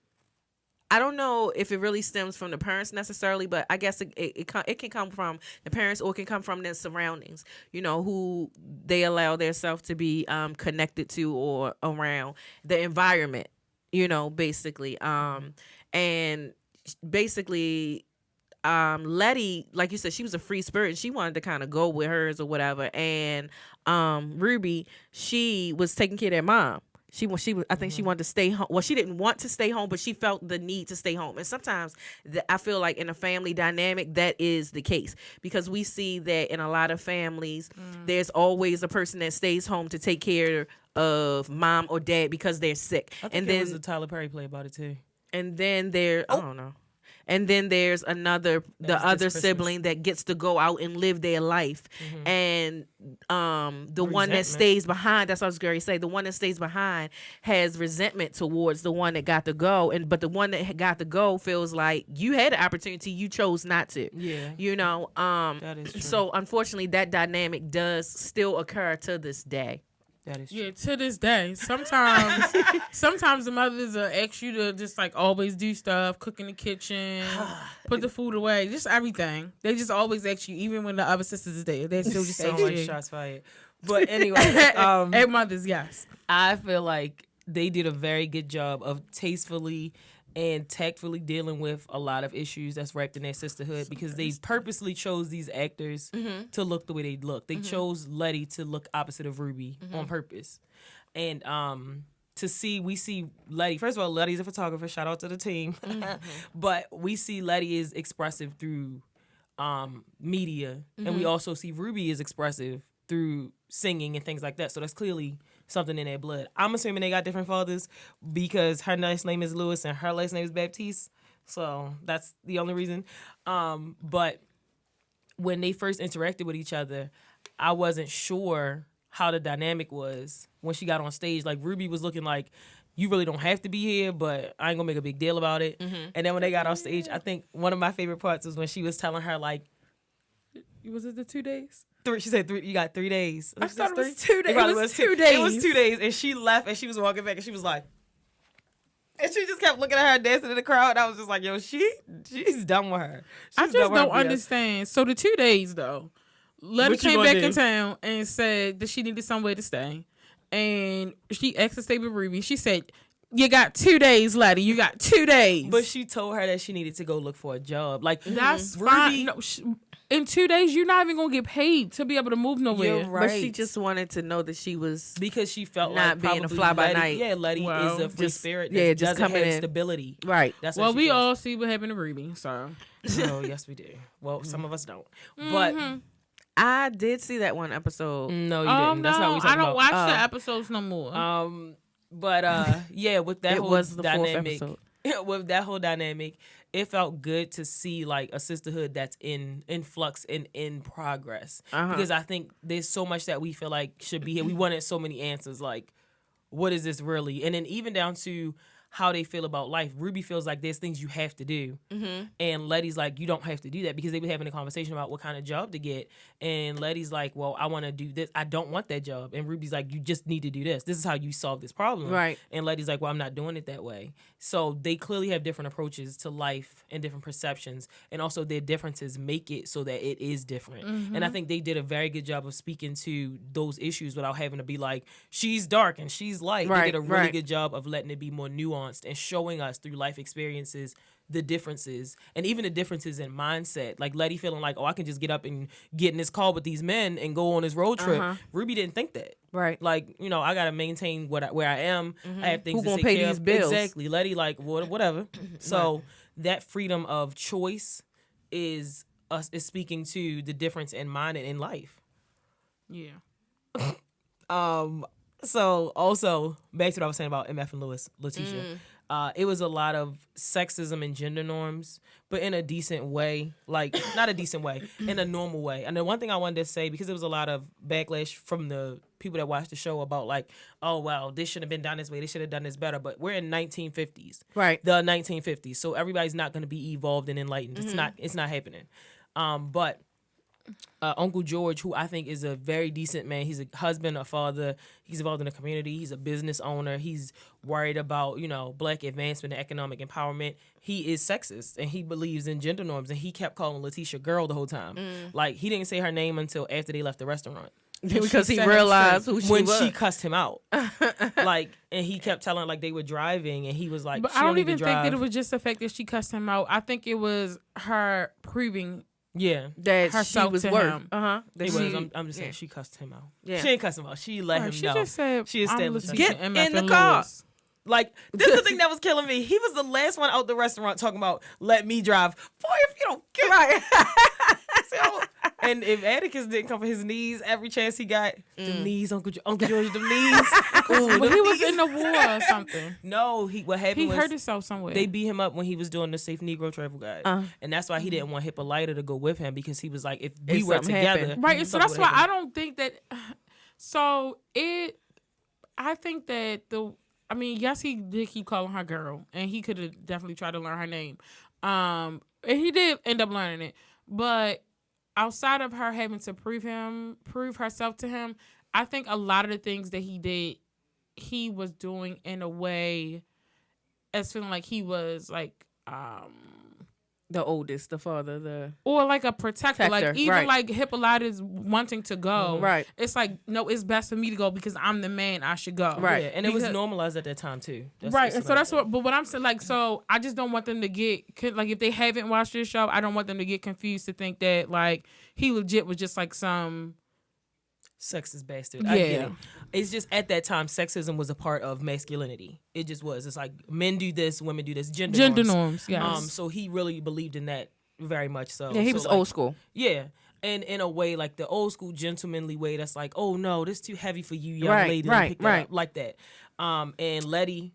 I don't know if it really stems from the parents necessarily, but I guess it can come from the parents or it can come from their surroundings. You know, who they allow themselves to be connected to or around the environment. You know, basically, and basically. Letty, like you said, she was a free spirit and she wanted to kind of go with hers or whatever. And Ruby, she was taking care of their mom. She was. I think she wanted to stay home. Well, she didn't want to stay home, but she felt the need to stay home. And sometimes I feel like in a family dynamic, that is the case because we see that in a lot of families, there's always a person that stays home to take care of mom or dad because they're sick. I think and there then was a Tyler Perry play about it too. And then I don't know. And then there's the other sibling that gets to go out and live their life. And the one that stays behind, that's what I was going to say, the one that stays behind has resentment towards the one that got to go. But the one that got to go feels like you had the opportunity, you chose not to. Yeah. You know? That is true. So unfortunately, that dynamic does still occur to this day. That is true. Yeah, to this day. Sometimes the mothers will ask you to just like always do stuff, cook in the kitchen, put the food away, just everything. They just always ask you, even when the other sisters is there. They still just ask like you. shots fired. But anyway, At mothers, yes. I feel like they did a very good job of tastefully and tactfully dealing with a lot of issues that's wrapped in their sisterhood because they purposely chose these actors to look the way they look. They chose Letty to look opposite of Ruby on purpose. And we see Letty, first of all, Letty's a photographer, shout out to the team. But we see Letty is expressive through media, and we also see Ruby is expressive through singing and things like that. So that's clearly something in their blood. I'm assuming they got different fathers because her last name is Lewis and her last name is Baptiste. So that's the only reason. But when they first interacted with each other, I wasn't sure how the dynamic was when she got on stage. Like Ruby was looking like you really don't have to be here, but I ain't gonna make a big deal about it. And then when they got off stage, I think one of my favorite parts was when she was telling her like, Was it the 2 days? she said you got 3 days. I thought it was 3? 2 days. It probably was 2 days. It was 2 days, and she left, and she was walking back, and she was like, and she just kept looking at her dancing in the crowd. I was just like, yo, she's done with her. I just don't understand. So the 2 days though, Letty came back in town and said that she needed somewhere to stay, and she asked to stay with Ruby. She said, "You got 2 days, Letty. You got 2 days." But she told her that she needed to go look for a job. Like that's Ruby, fine. No, in 2 days, you're not even gonna get paid to be able to move nowhere. You're right. But she just wanted to know that she was because she felt not like being a fly by night. Yeah, Letty Well, is a free spirit. That just doesn't coming have in stability. right. That's Well, what we feels. all see what happened to Ruby, so. Oh, yes, we do. Well, some of us don't. But I did see that one episode. no, you didn't. That's not what we talking I don't about. watch the episodes no more. But yeah, with that It whole was the fourth dynamic, episode. with that whole dynamic, it felt good to see like a sisterhood that's in flux and in progress. Because I think there's so much that we feel like should be here. We wanted so many answers, like what is this really? And then even down to how they feel about life. Ruby feels like there's things you have to do. And Letty's like, you don't have to do that, because they were having a conversation about what kind of job to get. And Letty's like, well, I want to do this. I don't want that job. And Ruby's like, you just need to do this. This is how you solve this problem. Right. And Letty's like, well, I'm not doing it that way. So they clearly have different approaches to life and different perceptions. And also their differences make it so that it is different. And I think they did a very good job of speaking to those issues without having to be like, she's dark and she's light. They did a really good job of letting it be more nuanced and showing us through life experiences the differences, and even the differences in mindset. Like Letty feeling like, oh, I can just get up and get in this car with these men and go on this road trip. Ruby didn't think that. Right. Like, you know, I got to maintain where I am. I have things Who to gonna take pay care these of. bills? Exactly. Letty like, whatever. So that freedom of choice is speaking to the difference in mind and in life. Yeah. So also back to what I was saying about MF and Letitia. It was a lot of sexism and gender norms, but in a decent way, like not a decent way, in a normal way. And the one thing I wanted to say, because there was a lot of backlash from the people that watched the show about like, oh wow, this should have been done this way, they should have done this better. But we're in 1950s, Right. the 1950s, so everybody's not going to be evolved and enlightened. It's not happening. But Uncle George, who I think is a very decent man. He's a husband, a father. He's involved in the community. He's a business owner. He's worried about, you know, black advancement and economic empowerment. He is sexist and he believes in gender norms. And he kept calling Letitia girl the whole time. Like, he didn't say her name until after they left the restaurant. Because he realized who she when was. she cussed him out. Like, and he kept telling her, like, they were driving and he was like, But I don't even think that it was just the fact that she cussed him out. I think it was her proving that herself she was to worth. him. I'm just saying she cussed him out. Yeah. She didn't cuss him out. She let him She know. just said, She established I'm herself. Get MF in the and car. Lewis. Like, this is the thing that was killing me. He was the last one out the restaurant talking about, let me drive. Boy, if you don't get right. And if Atticus didn't come for his knees every chance he got, the knees, Uncle George, the knees. Ooh, But he was in the war or something. No, what happened He was hurt himself somewhere. they beat him up when he was doing the Safe Negro Travel Guide. And that's why he didn't want Hippolyta to go with him, because he was like, if we were something together. happened. Right, so something that's would why happen. I don't think that. So I think that yes, he did keep calling her girl, and he could have definitely tried to learn her name, and he did end up learning it. But outside of her having to prove herself to him, I think a lot of the things that he did, he was doing in a way as feeling like he was like. The oldest, the father, Or like a protector. Like even right. like Hippolyta's wanting to go. Right. It's like, no, it's best for me to go because I'm the man, I should go. Right. Yeah, and it was normalized at that time too. Right. And so that's what, but what I'm saying, like, so I just don't want them to get, like, if they haven't watched this show, I don't want them to get confused to think that, like, he legit was just like some sexist bastard. I get it. It's just at that time, sexism was a part of masculinity. It just was. It's like men do this, women do this. Gender norms. Yes. So he really believed in that very much. So Yeah, he was like, old school. Yeah. And in a way, like the old school gentlemanly way, that's like, oh no, this too heavy for you, young Right, lady. right, Pick that right. up, like that. And Letty,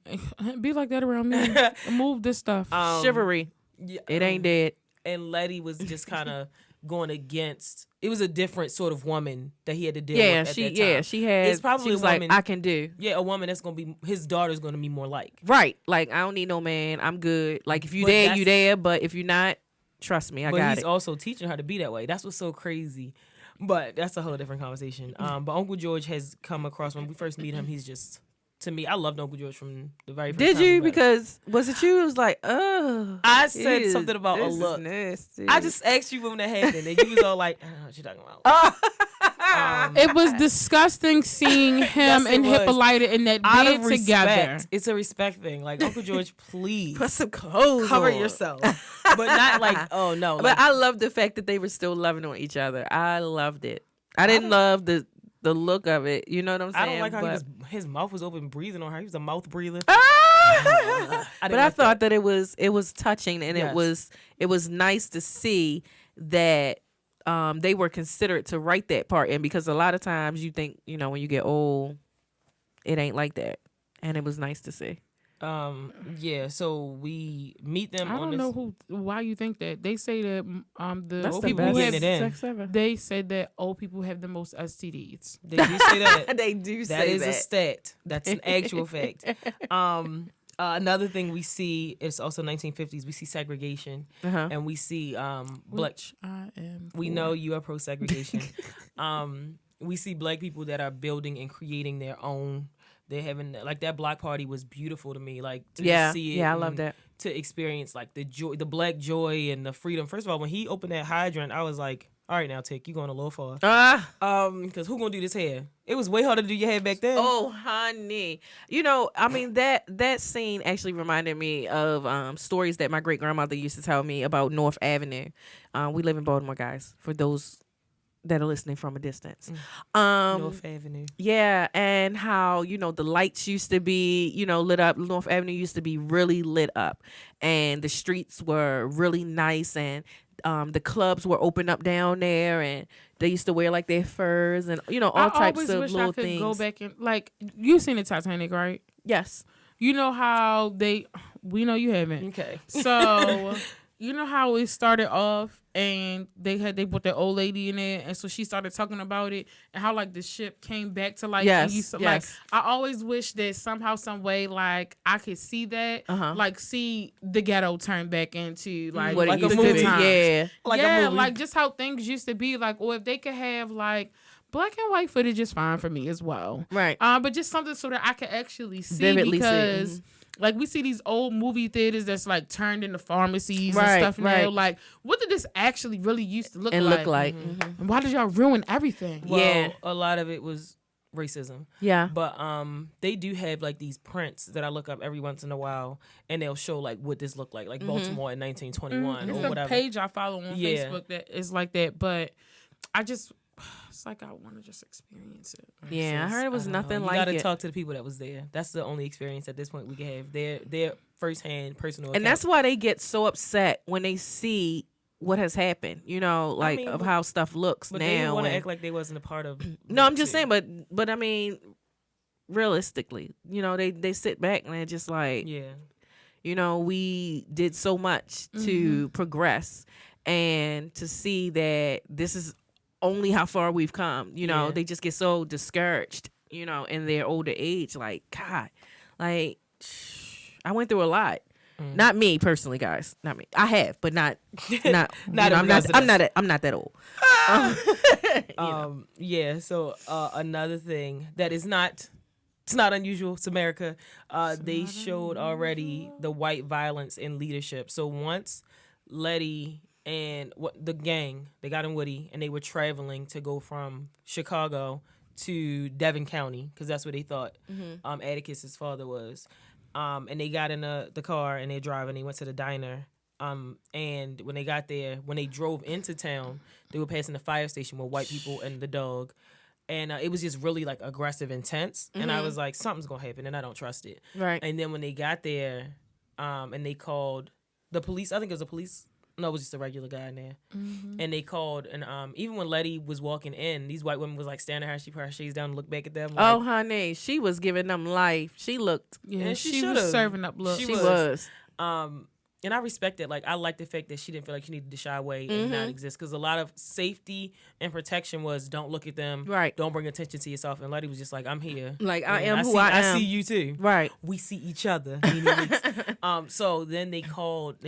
Be like that around me. Move this stuff. Chivalry. yeah, It ain't dead. and Letty was just kind of going against. It was a different sort of woman that he had to deal with at that time. She had. It's probably she was a woman, like, I can do. Yeah, a woman that's gonna be his daughter's gonna be more like. Right. Like, I don't need no man. I'm good. Like, if you But there, you there. But if you're not, trust me, I got it. But he's also teaching her to be that way. That's what's so crazy. But that's a whole different conversation. But Uncle George has come across, when we first meet him, he's just, to me, I loved Uncle George from the very first time. Did you? Because was it you? It was like, oh. I said something about a look. I just asked you when that happened, and you was all like, I don't know what you're talking about. It was disgusting seeing him and Hippolyta in that bed together. It's a respect thing. Like, Uncle George, please. Put some clothes Cover on. yourself. But not like, oh, no. But Like, I love the fact that they were still loving on each other. I loved it. I didn't love the look of it. You know what I'm saying? I don't like how his mouth was open breathing on her. He was a mouth breather. I thought that it was touching, and Yes. it was nice to see that they were considerate to write that part in, because a lot of times you think, when you get old, it ain't like that, and it was nice to see. Yeah, so we meet them I on don't know why you think that. They say that the That's old the people best have getting it in. sex ever. They said that old people have the most STDs. They do say that. They do That say is that. a stat. That's an actual fact. Another thing we see is also 1950s. We see segregation, and we see black. Which I am. We know you are pro segregation. We see black people that are building and creating their own. They're having, like, that block party was beautiful to me. Like, to see it. Yeah, I love that. To experience, like, the joy, the black joy and the freedom. First of all, when he opened that hydrant, I was like, all right, now, Tick, you going a little far. Because who gonna do this hair? It was way harder to do your hair back then. Oh, honey. I mean, that scene actually reminded me of stories that my great grandmother used to tell me about North Avenue. We live in Baltimore, guys, for those that are listening from a distance. North Avenue. Yeah, and how, the lights used to be, lit up. North Avenue used to be really lit up, and the streets were really nice, and the clubs were open up down there, and they used to wear, like, their furs and, all types of little things. Go back and, like, you seen the Titanic, right? Yes. You know how we know you haven't. Okay. So you know how it started off, and they put that old lady in there, and so she started talking about it, and how, like, the ship came back to life. Yes, and yes. Like, I always wish that somehow, some way, like, I could see that, like, see the ghetto turn back into, like, What like it a used to movie. be. Yeah. Like a yeah, movie. like, just how things used to be, like, or if they could have, like, black and white footage is fine for me as well. Right. But just something so that I can actually see, Vividly see. because like, we see these old movie theaters that's, like, turned into pharmacies Right, and stuff now. right. Like, what did this actually really used to look And like? look like. And why did y'all ruin everything? Well, Yeah. a lot of it was racism. Yeah. But they do have, like, these prints that I look up every once in a while, and they'll show, like, what this looked like Baltimore in 1921 It's or a whatever. page I follow on Yeah. Facebook that is like that, but it's like I want to just experience it. Yeah, I heard it was nothing You like gotta it. talk to the people that was there. That's the only experience at this point we can have. Their firsthand personal. And that's why they get so upset when they see what has happened, like, of how stuff looks but now. they want to and- act like they wasn't a part of. No, I'm that just too. saying, but I mean, realistically, they sit back and they're just like, Yeah. We did so much to progress, and to see that this is only how far we've come. Yeah. They just get so discouraged, in their older age. Like, God, like, I went through a lot. Not me personally, guys. Not me. I have, but not. Not I'm not that old. Yeah. So another thing that is not. It's not unusual. It's America. They showed already the white violence in leadership. So once Letty and the gang, they got in Woody, and they were traveling to go from Chicago to Devon County, because that's where they thought Atticus's father was. And they got in the car, and they're driving. They went to the diner. And when they got there, when they drove into town, they were passing the fire station with white people and the dog. And it was just really, like, aggressive, intense. And I was like, something's going to happen, and I don't trust it. Right. And then when they got there, and they called the police, I think it was the police. No, it was just a regular guy in there. And they called, and even when Letty was walking in, these white women was, like, standing her. She put her shades down and looked back at them. Like, Oh, honey, she was giving them life. She looked. Yeah, And she she should've. was serving up looks. She was. And I respect it. Like, I like the fact that she didn't feel like she needed to shy away and not exist. Because a lot of safety and protection was don't look at them. Right. Don't bring attention to yourself. And Letty was just like, I'm here. Like, and I am who I am. I see you too. Right. We see each other. So then they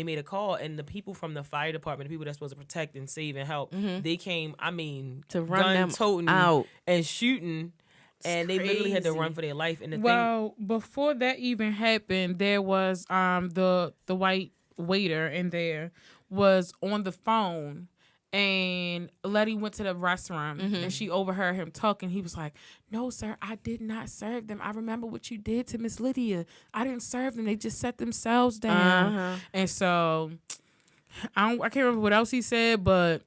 made a call, and the people from the fire department, the people that's supposed to protect and save and help, they came, to run them toting out and shooting. And they literally had to run for their life. And before that even happened, there was the white waiter in there was on the phone, and Letty went to the restaurant and she overheard him talking. He was like, "No, sir, I did not serve them. I remember what you did to Miss Lydia. I didn't serve them. They just set themselves down." And so I can't remember what else he said, but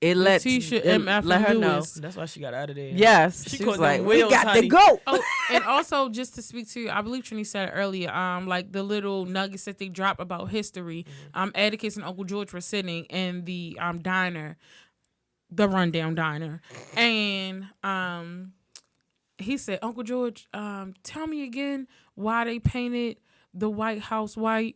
it let her know. That's why she got out of there. Yes, she was like, "We got to go." Oh, and also just to speak to, I believe Jurnee said it earlier. Like the little nuggets that they drop about history. Atticus and Uncle George were sitting in the diner, the rundown diner, and he said, "Uncle George, tell me again why they painted the White House white,"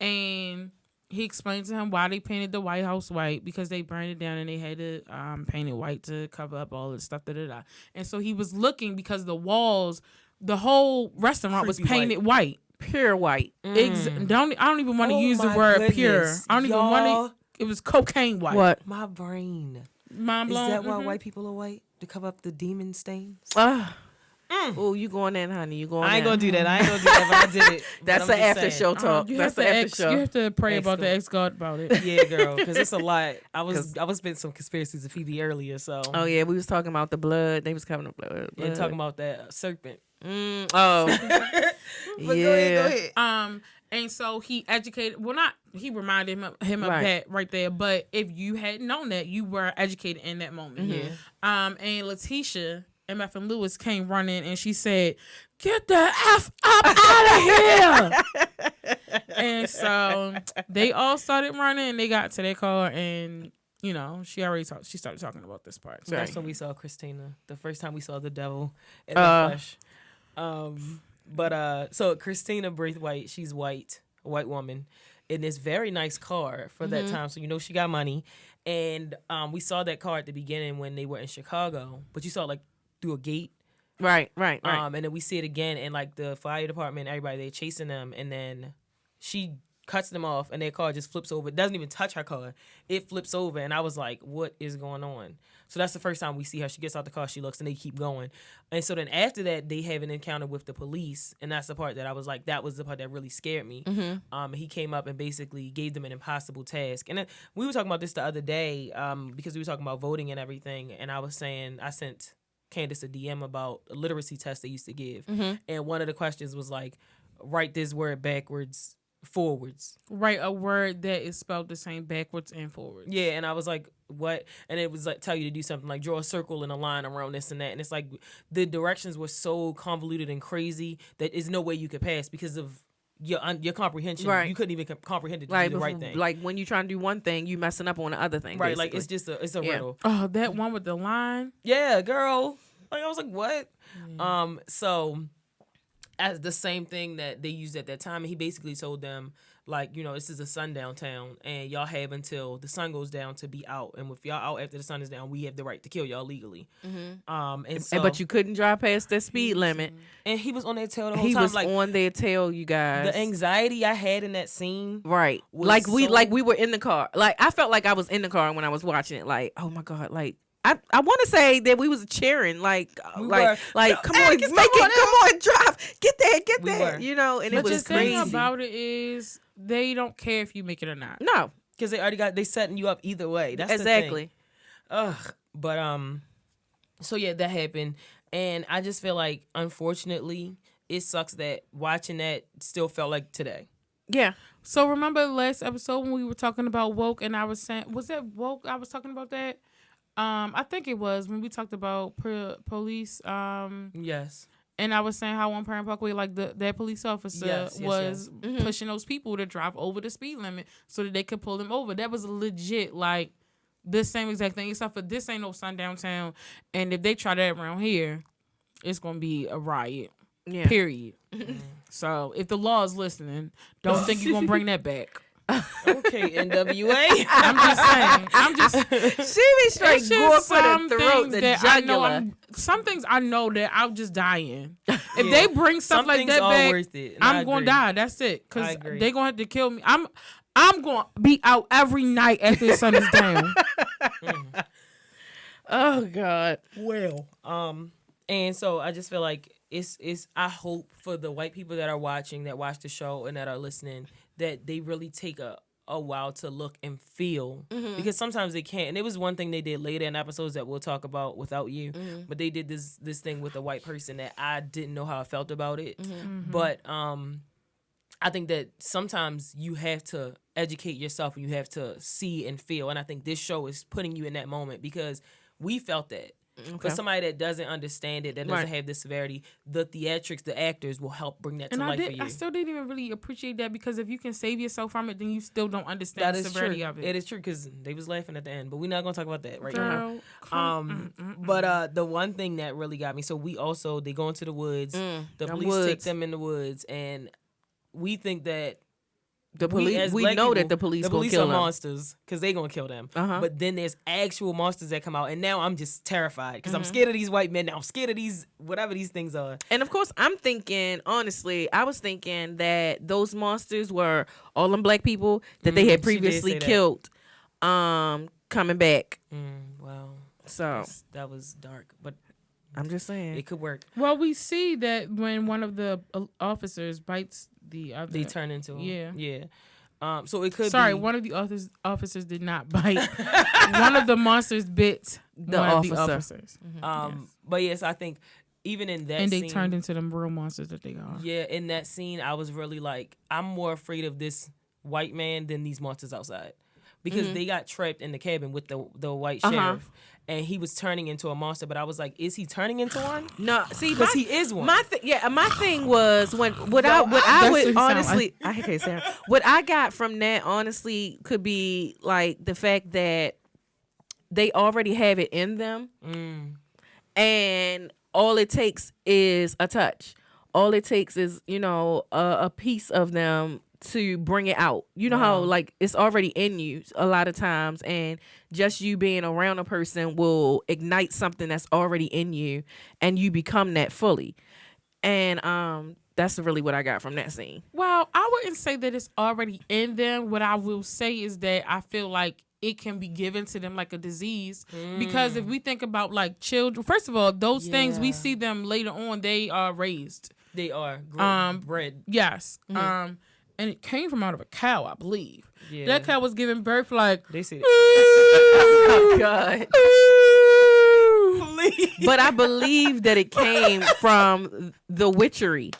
and he explained to him why they painted the White House white, because they burned it down and they had to paint it white to cover up all the stuff. And so he was looking because the walls, the whole restaurant was painted white. Pure white. I don't even want to use the word pure. I don't even want to. It was cocaine white. What? My brain. Mind blown. Is that why white people are white? To cover up the demon stains? Oh, you going in, honey? You going? I ain't gonna do that. But I did it. That's an after show talk. That's the after show. You have to pray about the ex-God about it. Yeah, girl, because it's a lot. I was spitting some conspiracies of Phoebe earlier, so. Oh yeah, we was talking about the blood. They was covering the blood. And talking about that serpent. Oh. But go ahead. And so he educated. Well, not he reminded him of that right there. But if you had known that, you were educated in that moment. Yeah. And Letitia, MF and Lewis came running, and she said, "Get the F up out of here!" And so they all started running, and they got to their car, and she started talking about this part. So that's when we saw Christina. The first time we saw the devil in the flesh. So Christina Braithwaite, she's white, a white woman, in this very nice car for that time. So she got money, and we saw that car at the beginning when they were in Chicago, but you saw it, like, through a gate. Right. And then we see it again, and like the fire department, everybody, they're chasing them, and then she cuts them off, and their car just flips over. It doesn't even touch her car. It flips over, and I was like, what is going on? So that's the first time we see her. She gets out the car, she looks, and they keep going. And so then after that, they have an encounter with the police, and that's the part that I was like, that was the part that really scared me. He came up and basically gave them an impossible task. And then we were talking about this the other day because we were talking about voting and everything, and I was saying, I sent Candace a DM about a literacy test they used to give. And one of the questions was like, write this word backwards, forwards. Write a word that is spelled the same backwards and forwards. Yeah, and I was like, what? And it was like, tell you to do something like draw a circle and a line around this and that. And it's like, the directions were so convoluted and crazy that there's no way you could pass because of your comprehension. Right. You couldn't even comprehend it to do the right thing. Like when you're trying to do one thing, you messing up on the other thing. Right, basically. like it's a riddle. Oh, that one with the line? Yeah, girl. Like, I was like, what? So as the same thing that they used at that time, and he basically told them, like, this is a sundown town, and y'all have until the sun goes down to be out. And if y'all out after the sun is down, we have the right to kill y'all legally. But you couldn't drive past the speed limit. And he was on their tail the whole he time. Was on their tail, you guys. The anxiety I had in that scene, right? Like we were in the car. Like I felt like I was in the car when I was watching it. Like, oh my god, like. I want to say that we was cheering, like, come on, drive, get there, and it was crazy. The thing about it is they don't care if you make it or not. No, because they setting you up either way. That's exactly. The thing. But so yeah, that happened, and I just feel like, unfortunately, it sucks that watching that still felt like today. Yeah. So remember the last episode when we were talking about woke, and I was saying, was that woke? I was talking about that. I think it was when we talked about police. Yes. And I was saying how on Parent Parkway, like that police officer was pushing those people to drive over the speed limit so that they could pull them over. That was legit, like the same exact thing, except for this ain't no sundown town. And if they try that around here, it's gonna be a riot. Yeah. Period. So if the law is listening, don't think you're gonna bring that back. Okay, NWA. I'm just saying. She be straight It's gore just for the some throat, things the that I know. jugular. Some things I know that I'll just die in. If they bring stuff Some like things that are back, worth it, and I'm I gonna agree. die. That's it. I Because agree. they gonna have to kill me. I'm gonna be out every night after the sun is down. Oh God. Well, and so I just feel like it's I hope for the white people that are watching, that watch the show and that are listening, that they really take a while to look and feel, because sometimes they can't. And it was one thing they did later in episodes that we'll talk about without you, but they did this thing with a white person that I didn't know how I felt about it. But I think that sometimes you have to educate yourself and you have to see and feel, and I think this show is putting you in that moment, because we felt that. For somebody that doesn't understand it, that doesn't have the severity, the theatrics, the actors will help bring that to life for you. I still didn't even really appreciate that, because if you can save yourself from it, then you still don't understand the severity of it. It is true, because they was laughing at the end, but we're not gonna talk about that right Girl, now. But the one thing that really got me, so they go into the woods, the police take them in the woods, and we think that The police. We know that the police gonna kill are them. monsters, because they gonna kill them. But then there's actual monsters that come out, and now I'm just terrified, because I'm scared of these white men. Now I'm scared of these whatever these things are. And of course, I'm thinking, honestly, I was thinking that those monsters were all them black people that they had previously killed, coming back. Wow. So that was dark, but I'm just saying it could work. Well, we see that when one of the officers bites the other, They turn into him. Yeah. So it could. Sorry, be... one of the officers did not bite. One of the monsters bit the one officer. of the officers. Yes. But yes, I think even in that and they scene, turned into them real monsters that they are. Yeah, in that scene, I was really like, I'm more afraid of this white man than these monsters outside, because they got trapped in the cabin with the white sheriff. And he was turning into a monster, but I was like, is he turning into one? No, see, because he is one. My thing was what I would honestly, I can't say what I got from that honestly could be like the fact that they already have it in them, and all it takes is a touch. All it takes is a piece of them to bring it out. You know how like it's already in you a lot of times, and just you being around a person will ignite something that's already in you, and you become that fully. And that's really what I got from that scene. Well, I wouldn't say that it's already in them. What I will say is that I feel like it can be given to them like a disease, because if we think about like children, first of all, those things we see them later on, they are raised. They are bred. Yes. And it came from out of a cow, I believe. Yeah. That cow was giving birth like. They see Oh God. But I believe that it came from the witchery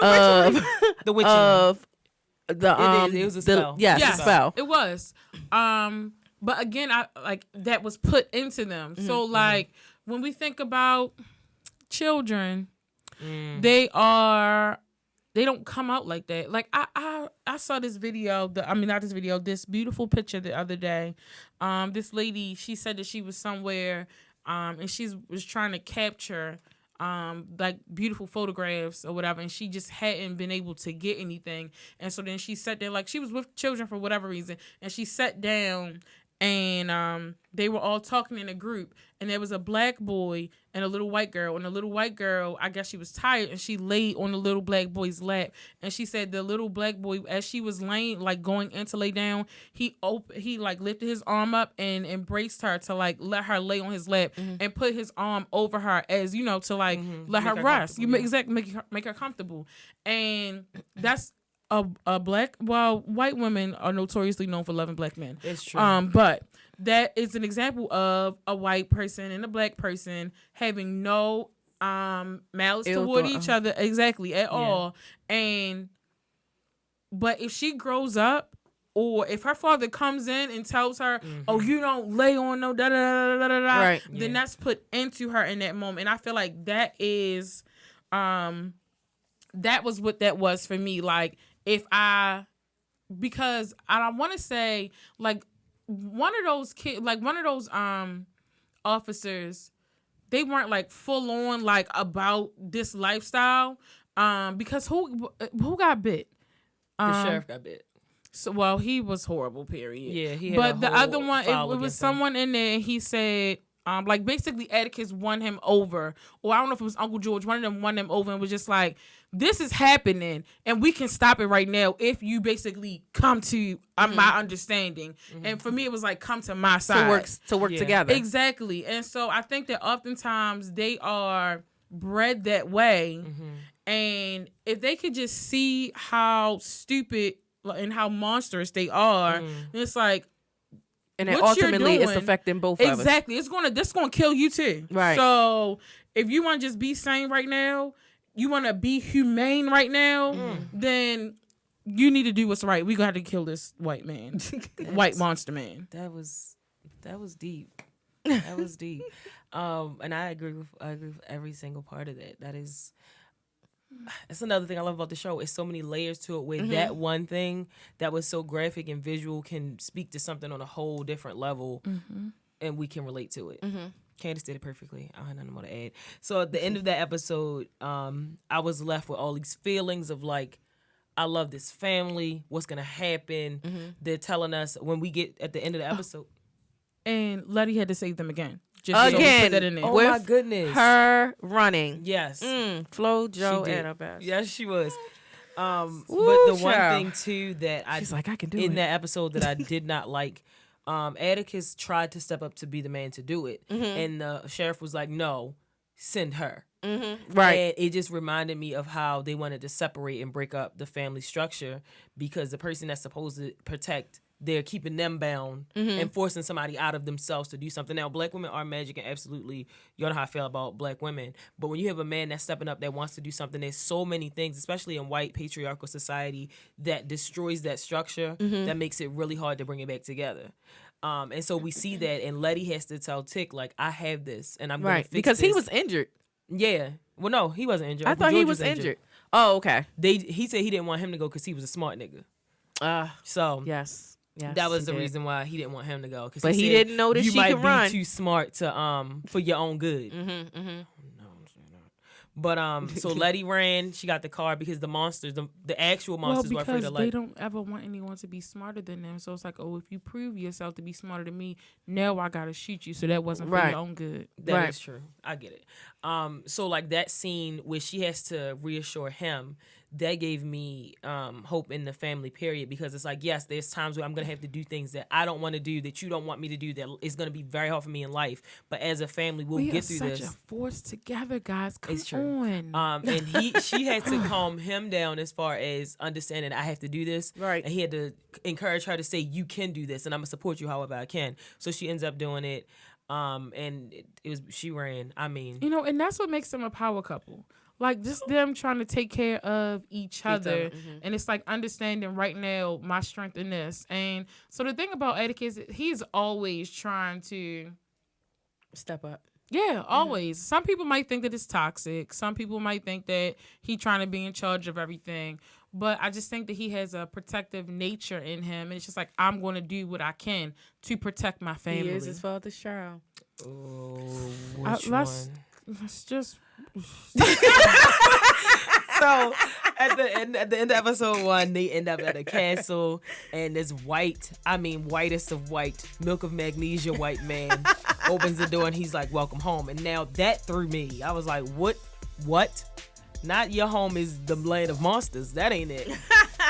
of the witching. Of the it was a spell. Yes, a spell. It was. But again, I like that was put into them. So like when we think about children, they don't come out like that. Like I saw this video, this beautiful picture the other day. This lady, she said that she was somewhere, and she was trying to capture like beautiful photographs or whatever, and she just hadn't been able to get anything. And so then she sat there, like she was with children for whatever reason, and she sat down, and they were all talking in a group, and there was a black boy and a little white girl, and the little white girl, I guess she was tired, and she laid on the little black boy's lap, and she said the little black boy, as she was laying, like going in to lay down, he like lifted his arm up and embraced her to like let her lay on his lap, and put his arm over her as to like let her rest. Make her comfortable, and that's white women are notoriously known for loving black men. It's true. But that is an example of a white person and a black person having no malice toward each other at all. But if she grows up, or if her father comes in and tells her, "Oh, you don't lay on no da da da da da," right, then that's put into her in that moment. And I feel like that is, that was what that was for me. Like because I want to say like one of those kids, like one of those officers, they weren't like full on like about this lifestyle. Because who got bit? The sheriff got bit. So, well, he was horrible, period. Yeah, he had But the other one, it was against him. someone in there, and he said, like, basically Atticus won him over. Or I don't know if it was Uncle George. One of them won him over and was just like, this is happening, and we can stop it right now if you basically come to my understanding. And for me, it was like, come to my side. To work together. Exactly. And so I think that oftentimes they are bred that way. And if they could just see how stupid and how monstrous they are, it's like, and then what ultimately you're it's doing, affecting both of us. exactly. This gonna kill you too. Right. So if you want to just be sane right now, you want to be humane right now, then you need to do what's right. We gonna have to kill this white man, white monster man. That was deep. That was deep. And I agree with every single part of that. That is. It's another thing I love about the show. It's so many layers to it where that one thing that was so graphic and visual can speak to something on a whole different level and we can relate to it. Candace did it perfectly. I have nothing more to add. So at the end of that episode, I was left with all these feelings of like, I love this family. What's going to happen? They're telling us when we get at the end of the episode. And Letty had to save them again. Again, so put that in there. Oh with my goodness. her running. Yes. Flo, Joe, She did. and her best. Yes, she was. But Woo, the one child. thing too that She's like, I can do in it. that episode that I did not like, Atticus tried to step up to be the man to do it, and the sheriff was like, "No, send her." Right. And it just reminded me of how they wanted to separate and break up the family structure because the person that's supposed to protect, they're keeping them bound and forcing somebody out of themselves to do something. Now, black women are magic, and absolutely, you know how I feel about black women. But when you have a man that's stepping up that wants to do something, there's so many things, especially in white patriarchal society, that destroys that structure, that makes it really hard to bring it back together. And so we see that, and Letty has to tell Tick, like, I have this, and I'm going to fix because this. he was injured. Yeah. Well, no, he wasn't injured. I Uncle thought he George was injured. Oh, okay. He said he didn't want him to go because he was a smart nigga. So Yes. Yes, that was he the did. reason why he didn't want him to go. But he didn't know that you she might could be run. too smart to for your own good. But so Letty ran. She got the car because the monsters, the actual monsters, were afraid because of they Letty. don't ever want anyone to be smarter than them. So it's like, oh, if you prove yourself to be smarter than me, now I gotta shoot you. So that wasn't for Right. your own good. That is true. I get it. So like that scene where she has to reassure him, that gave me hope in the family period, because it's like, yes, there's times where I'm going to have to do things that I don't want to do, that you don't want me to do, that is going to be very hard for me in life. But as a family, we'll We get are through such this. a force together, guys. Come It's true. on. And she had to calm him down as far as understanding I have to do this. Right. And he had to encourage her to say, you can do this, and I'm going to support you however I can. So she ends up doing it. And it was, she ran. I mean, You know, and that's what makes them a power couple. Like, just them trying to take care of each other. And it's like understanding right now my strength in this. And so the thing about Atticus, he's always trying to Step up. Yeah, always. Some people might think that it's toxic. Some people might think that he's trying to be in charge of everything. But I just think that he has a protective nature in him. And it's just like, I'm going to do what I can to protect my family. He is his father's child. oh, which let's- one? Let's just... So at the end of episode 1, they end up at a castle, and this whitest of white, milk of magnesia white man opens the door, and he's like, welcome home. And now that threw me. I was like, what? Not your home is the land of monsters. That ain't it.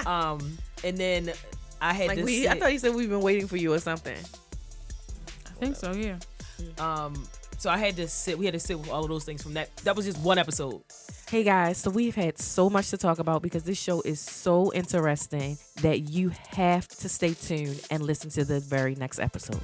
And then I had Like to I thought you said we've been waiting for you or something. I think so, yeah. so we had to sit with all of those things from that. That was just one episode. Hey guys, so we've had so much to talk about because this show is so interesting that you have to stay tuned and listen to the very next episode.